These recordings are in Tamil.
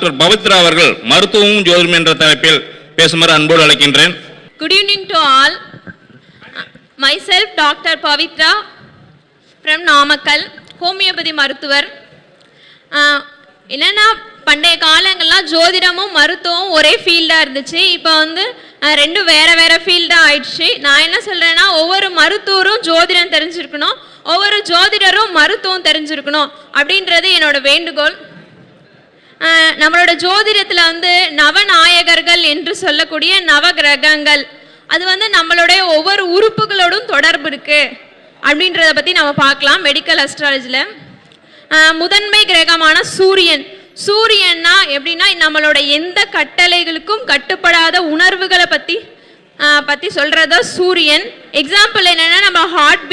டாக்டர் பவித்ரா அவர்கள் மருத்துவமும் ஜோதிடம் என்ற தலைப்பில் பேசுமாறு அன்போடு அழைக்கின்றேன். Good evening to all. Myself Dr. Pavitra from Namakkal, homeopathy மருத்துவர். என்னன்னா பண்டைய காலங்கள்லாம் ஜோதிடமும் மருத்துவம் ஒரே ஃபீல்டாக இருந்துச்சு. இப்போ வந்து ரெண்டும் வேற ஃபீல்டாக ஆயிடுச்சு. நான் என்ன சொல்கிறேன்னா, ஒவ்வொரு மருத்துவரும் ஜோதிடம் தெரிஞ்சிருக்கணும், ஒவ்வொரு ஜோதிடரும் மருத்துவம் தெரிஞ்சிருக்கணும் அப்படின்றது என்னோட வேண்டுகோள். நம்மளோட ஜோதிடத்தில் வந்து நவநாயகர்கள் என்று சொல்லக்கூடிய நவகிரகங்கள், அது வந்து நம்மளுடைய ஒவ்வொரு உறுப்புகளோடும் தொடர்பு இருக்குது அப்படின்றத பற்றி நம்ம பார்க்கலாம். மெடிக்கல் அஸ்ட்ராலஜியில் முதன்மை கிரகமான சூரியன், சூரியன்னா எப்படின்னா நம்மளோட எந்த கட்டளைகளுக்கும் கட்டுப்படாத உணர்வுகளை பற்றி சொல்கிறதா சூரியன். எக்ஸாம்பிள் என்னென்னா, நம்ம ஹார்ட்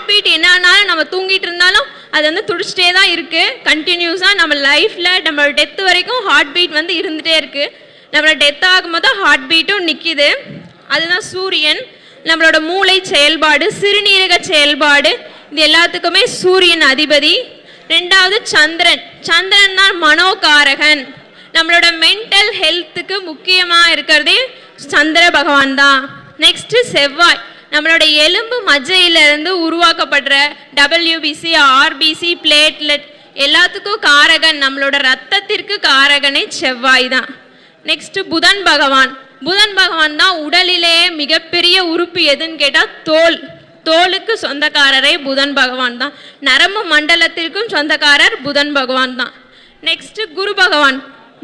பீட் என்னன்னாலும் நம்ம தூங்கிட்டு இருந்தாலும் அது வந்து துடிச்சிட்டே தான் இருக்குது. கண்டினியூஸாக நம்ம லைஃப்பில் நம்மளோட டெத்து வரைக்கும் ஹார்ட் பீட் வந்து இருந்துகிட்டே இருக்குது. நம்மளோட டெத் ஆகும்போது ஹார்ட் பீட்டும் நிற்கிது. அதுதான் சூரியன். நம்மளோட மூளை செயல்பாடு, சிறுநீரக செயல்பாடு, இது எல்லாத்துக்குமே சூரியன் அதிபதி. ரெண்டாவது சந்திரன். சந்திரன் தான் மனோகாரகன். நம்மளோட மென்டல் ஹெல்த்துக்கு முக்கியமாக இருக்கிறதே சந்திர பகவான் தான். நெக்ஸ்ட்டு செவ்வாய். நம்மளோட எலும்பு மஜ்ஜையிலிருந்து உருவாக்கப்படுற WBC, RBC, பிளேட்லெட் எல்லாத்துக்கும் காரகன், நம்மளோட ரத்தத்திற்கு காரகனே செவ்வாய் தான். நெக்ஸ்ட்டு புதன் பகவான். புதன் பகவான் தான் உடலிலேயே மிகப்பெரிய உறுப்பு எதுன்னு கேட்டால் தோல். தோலுக்கு சொந்தக்காரரே புதன் பகவான் தான். நரம்பு மண்டலத்திற்கும் சொந்தக்காரர் புதன் பகவான் தான். நெக்ஸ்ட்டு குரு பகவான்.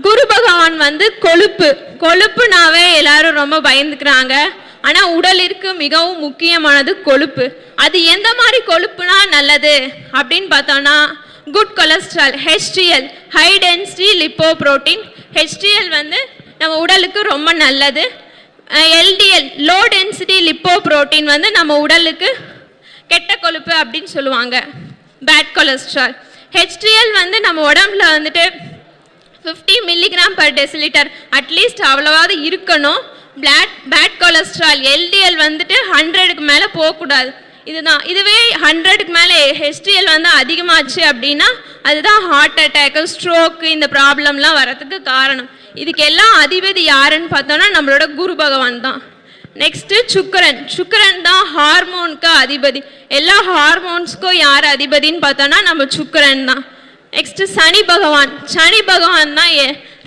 குரு பகவான் வந்து கொழுப்புனாவே எல்லாரும் ரொம்ப பயந்துக்கிறாங்க. ஆனால் உடலிற்கு மிகவும் முக்கியமானது கொழுப்பு. அது எந்த மாதிரி கொழுப்புனா நல்லது அப்படின்னு பார்த்தோன்னா, good cholesterol, HDL, high density lipoprotein. HDL வந்து நம்ம உடலுக்கு ரொம்ப நல்லது. LDL, லோ டென்சிட்டி லிப்போப்ரோட்டீன் வந்து நம்ம உடலுக்கு கெட்ட கொழுப்பு அப்படின்னு சொல்லுவாங்க, பேட் கொலஸ்ட்ரால். HDL வந்து நம்ம உடம்புல வந்துட்டு 50 mg/dL அட்லீஸ்ட் அவ்வளவாவது இருக்கணும். பேட் கொலஸ்ட்ரால் LDL வந்துட்டு 100க்கு மேலே போகக்கூடாது. இதுவே 100க்கு மேலே HDL வந்து அதிகமாச்சு அப்படின்னா அதுதான் ஹார்ட் அட்டாக்கு, ஸ்ட்ரோக்கு, இந்த ப்ராப்ளம்லாம் வரதுக்கு காரணம். இதுக்கெல்லாம் அதிபதி யாருன்னு பார்த்தோன்னா நம்மளோட குரு பகவான் தான். நெக்ஸ்ட்டு சுக்கிரன் தான் ஹார்மோனுக்கு அதிபதி. எல்லா ஹார்மோன்ஸ்க்கும் யார் அதிபதின்னு பார்த்தோன்னா நம்ம சுக்கிரன் தான். நெக்ஸ்ட்டு சனி பகவான் தான்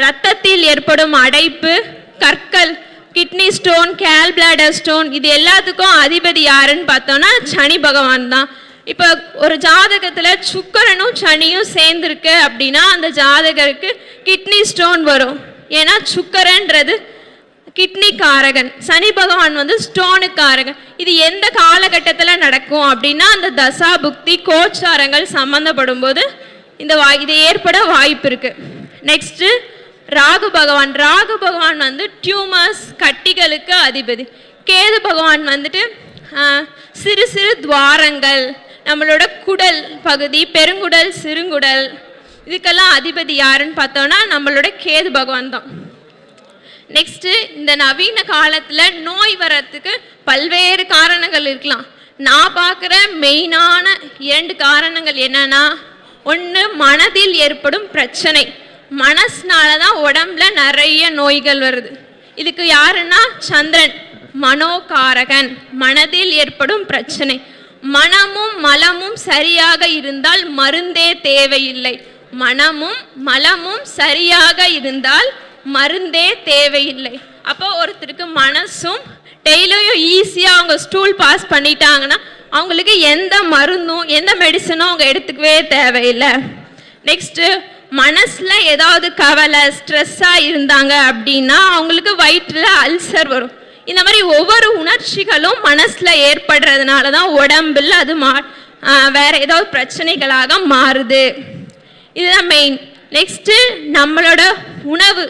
ரத்தத்தில் ஏற்படும் அடைப்பு, கற்கள், kidney stone, Khel bladder stone, இது எல்லாத்துக்கும் அதிபதி யாருன்னு பார்த்தோன்னா சனி பகவான் தான். இப்போ ஒரு ஜாதகத்தில் சுக்கிரனும் சனியும் சேர்ந்துருக்கு அப்படின்னா அந்த ஜாதகருக்கு கிட்னி ஸ்டோன் வரும். ஏன்னா சுக்கிரன்றது கிட்னி காரகன், சனி பகவான் வந்து ஸ்டோனு காரகன். இது எந்த காலகட்டத்தில் நடக்கும் அப்படின்னா அந்த தசா புக்தி கோச்சாரங்கள் சம்மந்தப்படும் போது இது ஏற்பட வாய்ப்பு இருக்கு. நெக்ஸ்ட்டு ராகு பகவான் வந்து டியூமர்ஸ், கட்டிகளுக்கு அதிபதி. கேது பகவான் வந்துட்டு சிறு சிறு துவாரங்கள், நம்மளோட குடல் பகுதி, பெருங்குடல், சிறுங்குடல், இதுக்கெல்லாம் அதிபதி யாருன்னு பார்த்தோன்னா நம்மளோட கேது பகவான் தான். நெக்ஸ்ட்டு இந்த நவீன காலத்தில் நோய் வரத்துக்கு பல்வேறு காரணங்கள் இருக்கலாம். நான் பார்க்குற மெயினான 2 காரணங்கள் என்னன்னா, ஒன்று மனதில் ஏற்படும் பிரச்சனை. மனசுனால தான் உடம்புல நிறைய நோய்கள் வருது. இதுக்கு யாருன்னா சந்திரன், மனோகாரகன். மனதில் ஏற்படும் பிரச்சனை. மனமும் மலமும் சரியாக இருந்தால் மருந்தே தேவையில்லை. மனமும் மலமும் சரியாக இருந்தால் மருந்தே தேவையில்லை. அப்போ ஒருத்தருக்கு மனசும் டெய்லியும் ஈஸியாக அவங்க ஸ்டூல் பாஸ் பண்ணிட்டாங்கன்னா அவங்களுக்கு எந்த மருந்தும் எந்த மெடிசனும் அவங்க எடுத்துக்கவே தேவையில்லை. நெக்ஸ்ட்டு மனசில் ஏதாவது கவலை, ஸ்ட்ரெஸ்ஸாக இருந்தாங்க அப்படின்னா அவங்களுக்கு வயிற்றில் அல்சர் வரும். இந்த மாதிரி ஒவ்வொரு உணர்ச்சிகளும் மனசில் ஏற்படுறதுனால தான் உடம்பில் அது வேற ஏதாவது பிரச்சனைகளாக மாறுது. இதுதான் மெயின். நெக்ஸ்ட்டு நம்மளோட உணவு,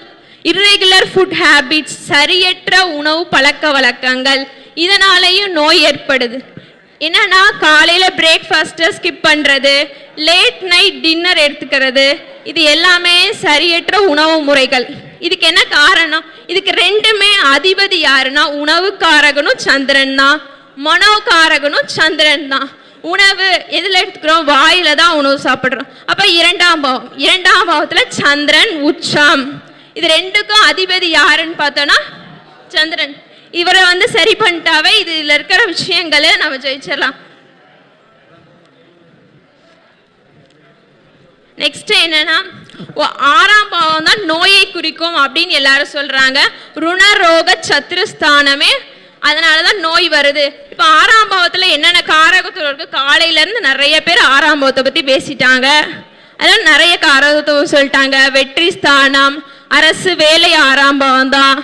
இர்ரெகுலர் ஃபுட் ஹேபிட்ஸ், சரியற்ற உணவு பழக்க வழக்கங்கள், இதனாலேயும் நோய் ஏற்படுது. என்னன்னா காலையில் பிரேக்ஃபாஸ்ட்டை ஸ்கிப் பண்ணுறது, லேட் நைட் டின்னர் எடுத்துக்கிறது, இது எல்லாமே சரியற்ற உணவு முறைகள். இதுக்கு என்ன காரணம்? இதுக்கு ரெண்டுமே அதிபதி யாருன்னா உணவுக்காரகனும் சந்திரன் தான், மனோகாரகனும் சந்திரன் தான். உணவு எதில் எடுத்துக்கிறோம்? வாயில தான் உணவு சாப்பிட்றோம். அப்போ இரண்டாம் பாவத்தில் சந்திரன் உச்சம். இது ரெண்டுக்கும் அதிபதி யாருன்னு பார்த்தோன்னா சந்திரன். இவரை வந்து சரி பண்ணிட்டாவே இதில் இருக்கிற விஷயங்களை நம்ம ஜெயிச்சிடலாம். நெக்ஸ்ட் என்னன்னா, ஆறாம் பாவம் தான் நோயை குறிக்கும் அப்படின்னு எல்லாரும் சொல்றாங்க. ருணரோக சத்ருஸ்தானமே, அதனாலதான் நோய் வருது. இப்ப ஆறாம் பாவத்துல என்னென்ன காரகத்துவம் இருக்கு? காலையில இருந்து நிறைய பேர் ஆறாம் பாவத்தை பத்தி பேசிட்டாங்க. அதனால நிறைய காரகத்துவம் சொல்லிட்டாங்க. வெற்றி ஸ்தானம், அரசு வேலை ஆறாம் பாவம் தான்.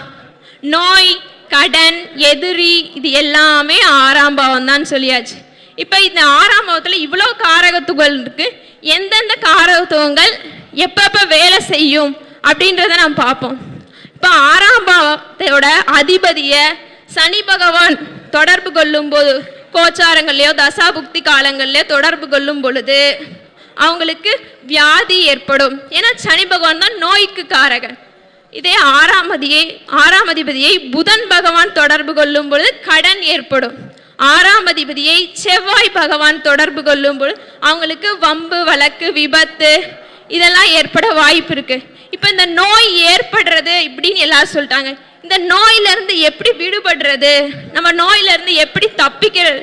நோய், கடன், எதிரி, இது எல்லாமே ஆறாம் பாவம் தான் சொல்லியாச்சு. இப்ப இந்த ஆறாம் பாவத்துல இவ்வளவு காரகத்துவங்கள் இருக்கு. எந்தெந்த காரகத்துவங்கள் எப்பப்ப வேலை செய்யும் அப்படின்றத நம்ம பார்ப்போம். இப்ப ஆறாம் பாவத்தோட அதிபதிய சனி பகவான் தொடர்பு கொள்ளும் போது, கோச்சாரங்கள்லயோ தசாபுக்தி காலங்கள்லயோ தொடர்பு கொள்ளும் பொழுது அவங்களுக்கு வியாதி ஏற்படும். ஏன்னா சனி பகவான் தான் நோய்க்கு காரகன். இதே ஆறாம் அதிபதியை புதன் பகவான் தொடர்பு கொள்ளும் பொழுது கடன் ஏற்படும். ஆறாம் அதிபதியை செவ்வாய் பகவான் தொடர்பு கொள்ளும் பொழுது அவங்களுக்கு வம்பு, வழக்கு, விபத்து இதெல்லாம் ஏற்பட வாய்ப்பு இருக்கு. இப்ப இந்த நோய் ஏற்படுறது இப்படின்னு எல்லாரும் சொல்லிட்டாங்க. இந்த நோயில இருந்து எப்படி விடுபடுறது, நம்ம நோயில இருந்து எப்படி தப்பிக்கிறது,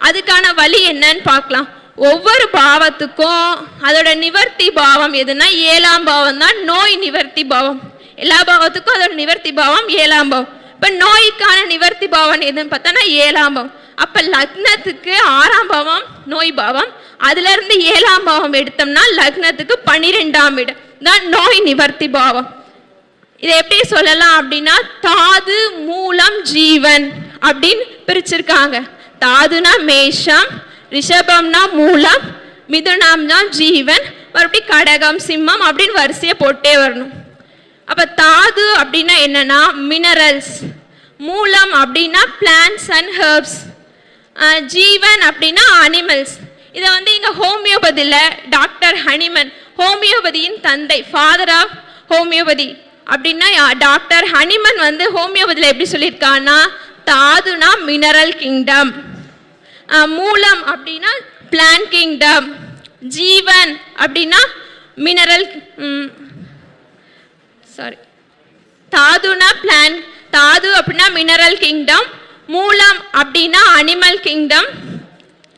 அதுக்கான வழி என்னன்னு பார்க்கலாம். ஒவ்வொரு பாவத்துக்கும் அதோட நிவர்த்தி பாவம் எதுனா 7ஆம் பாவம் தான் நோய் நிவர்த்தி பாவம். எல்லா பாவத்துக்கும் அதோட நிவர்த்தி பாவம் 7ஆம் பாவம். இப்ப நோய்க்கான நிவர்த்தி பாவம் எதுன்னு பார்த்தோன்னா 7ஆம் பாவம். அப்ப லக்னத்துக்கு 6ஆம் பாவம் நோய் பாவம், அதுல இருந்து 7ஆம் பாவம் எடுத்தோம்னா லக்னத்துக்கு 12ஆம் இடம் தான் நோய் நிவர்த்தி பாவம். இதை எப்படி சொல்லலாம் அப்படின்னா, தாது, மூலம், ஜீவன் அப்படின்னு பிரிச்சிருக்காங்க. தாதுனா மேஷம், ரிஷபம்னா மூலம், மிதுனம்னா ஜீவன், மறுபடியும் கடகம், சிம்மம் அப்படின்னு வரிசையை போட்டே வரணும். அப்ப தாது அப்படின்னா என்னன்னா மினரல்ஸ், மூலம் அப்படின்னா பிளான்ட்ஸ் அண்ட் ஹெர்ப்ஸ், ஜீவன் அப்படின்னா அனிமல்ஸ். இதை வந்து இங்க ஹோமியோபதியில டாக்டர் ஹனிமன், ஹோமியோபதியின் தந்தை, ஃபாதர் ஆஃப் ஹோமியோபதி அப்படின்னா டாக்டர் ஹனிமன் வந்து ஹோமியோபதியில எப்படி சொல்லியிருக்கான்னா, தாதுனா மினரல் கிங்டம், மூலம் அப்படின்னா பிளான்ட் கிங்டம், ஜீவன் அப்படின்னா மினரல் தாதுனா பிளான்ட், தாது அப்படின்னா மினரல் கிங்டம், மூலம் அப்படின்னா அனிமல் கிங்டம்,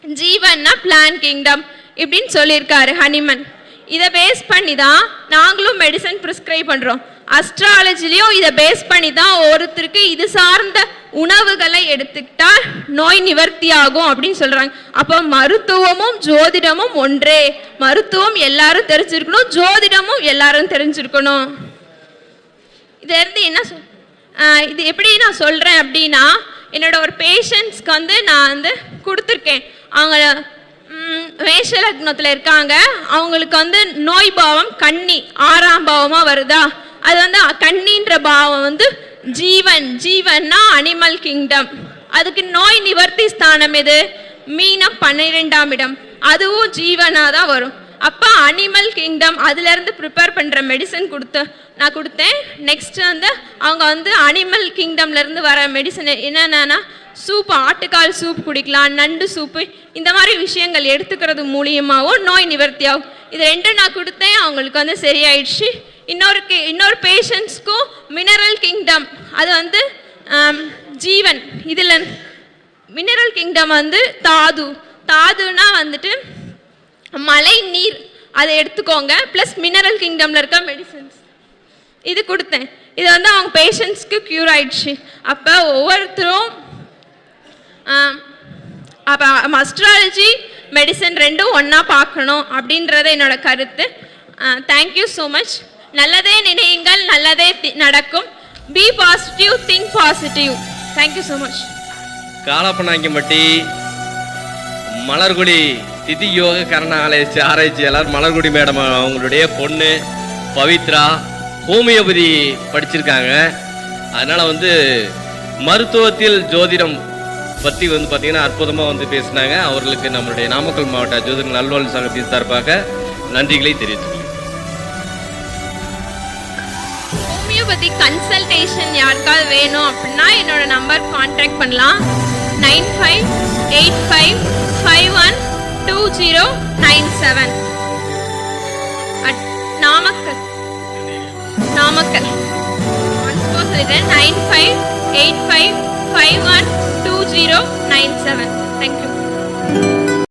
ஜீவன்னா பிளான்ட் கிங்டம் இப்படின்னு சொல்லியிருக்காரு ஹனிமன். இதை பேஸ் பண்ணி தான் நாங்களும் மெடிசன் ப்ரிஸ்கிரைப் பண்ணுறோம். அஸ்ட்ராலஜிலையும் இதை பேஸ் பண்ணி தான் ஒருத்தருக்கு இது சார்ந்த உணவுகளை எடுத்துக்கிட்டா நோய் நிவர்த்தி ஆகும் அப்படின்னு சொல்கிறாங்க. அப்போ மருத்துவமும் ஜோதிடமும் ஒன்றே. மருத்துவம் எல்லாரும் தெரிஞ்சிருக்கணும், ஜோதிடமும் எல்லாரும் தெரிஞ்சிருக்கணும். இதிலிருந்து என்ன இது எப்படி நான் சொல்கிறேன் அப்படின்னா, என்னோட ஒரு பேஷண்ட்ஸ்க்கு வந்து நான் வந்து கொடுத்துருக்கேன். அவங்க மேஷ லக்னத்தில் இருக்காங்க. அவங்களுக்கு வந்து நோய் பாவம் கன்னி 6ஆம் பாவமாக வருதா. அது வந்து கன்னின்ற பாவம் வந்து ஜீவன், ஜீவன்னா அனிமல் கிங்டம். அதுக்கு நோய் நிவர்த்தி ஸ்தானம் எது? மீனம் 12ஆம் இடம், அதுவும் ஜீவனாக தான் வரும். அப்போ அனிமல் கிங்டம் அதுலேருந்து ப்ரிப்பேர் பண்ணுற மெடிசன் நான் கொடுத்தேன். நெக்ஸ்ட் வந்து அவங்க வந்து அனிமல் கிங்டம்லேருந்து வர மெடிசன் என்னென்னா சூப், ஆட்டுக்கால் சூப் குடிக்கலாம், நண்டு சூப்பு, இந்த மாதிரி விஷயங்கள் எடுத்துக்கிறது மூலியமாகவும் நோய் நிவர்த்தி ஆகும். இது ரெண்டும் நான் கொடுத்தேன், அவங்களுக்கு வந்து சரியாயிடுச்சு. இன்னொரு பேஷண்ட்ஸ்க்கும் மினரல் கிங்டம், அது வந்து ஜீவன், இதில் மினரல் கிங்டம் வந்து தாதுனா வந்துட்டு மழை நீர், அதை எடுத்துக்கோங்க. ப்ளஸ் மினரல் கிங்டமில் இருக்க மெடிசன்ஸ் இது கொடுத்தேன். இது வந்து அவங்க பேஷண்ட்ஸ்க்கு க்யூர் ஆயிடுச்சு. அப்போ ஒவ்வொருத்தரும் அப்போ அஸ்ட்ராலஜி மெடிசன் ரெண்டும் ஒன்றா பார்க்கணும் அப்படின்றது என்னோட கருத்து. Thank you so much. நல்லதே நினையுங்கள், நல்லதே நடக்கும். Be positive, think positive. Thank you so much. காலப்பனாங்கிம்பட்டி மலர்குடி திதி யோக கரண ஆராய்ச்சியாளர் மலர்குடி மேடம் அவங்களுடைய பொண்ணு பவித்ரா ஹோமியோபதி படிச்சிருக்காங்க. அதனால் வந்து மருத்துவத்தில் ஜோதிடம் பற்றி வந்து பார்த்திங்கன்னா அற்புதமாக வந்து பேசினாங்க. அவர்களுக்கு நம்மளுடைய நாமக்கல் மாவட்ட ஜோதிட நல்வாழ்வு சங்கத்தின் சார்பாக நன்றிகளை தெரிவித்துள்ளேன். ஹோமியோபதி கன்சல்டேஷன் யாருக்காவது வேணும் அப்படின்னா என்னோட நம்பர் கான்டாக்ட் பண்ணலாம். 958551 952097 at நாமக்கல். ஒன்ஸ் மோர் சொல்லிடுறேன், 9585512097. தேங்க்யூ.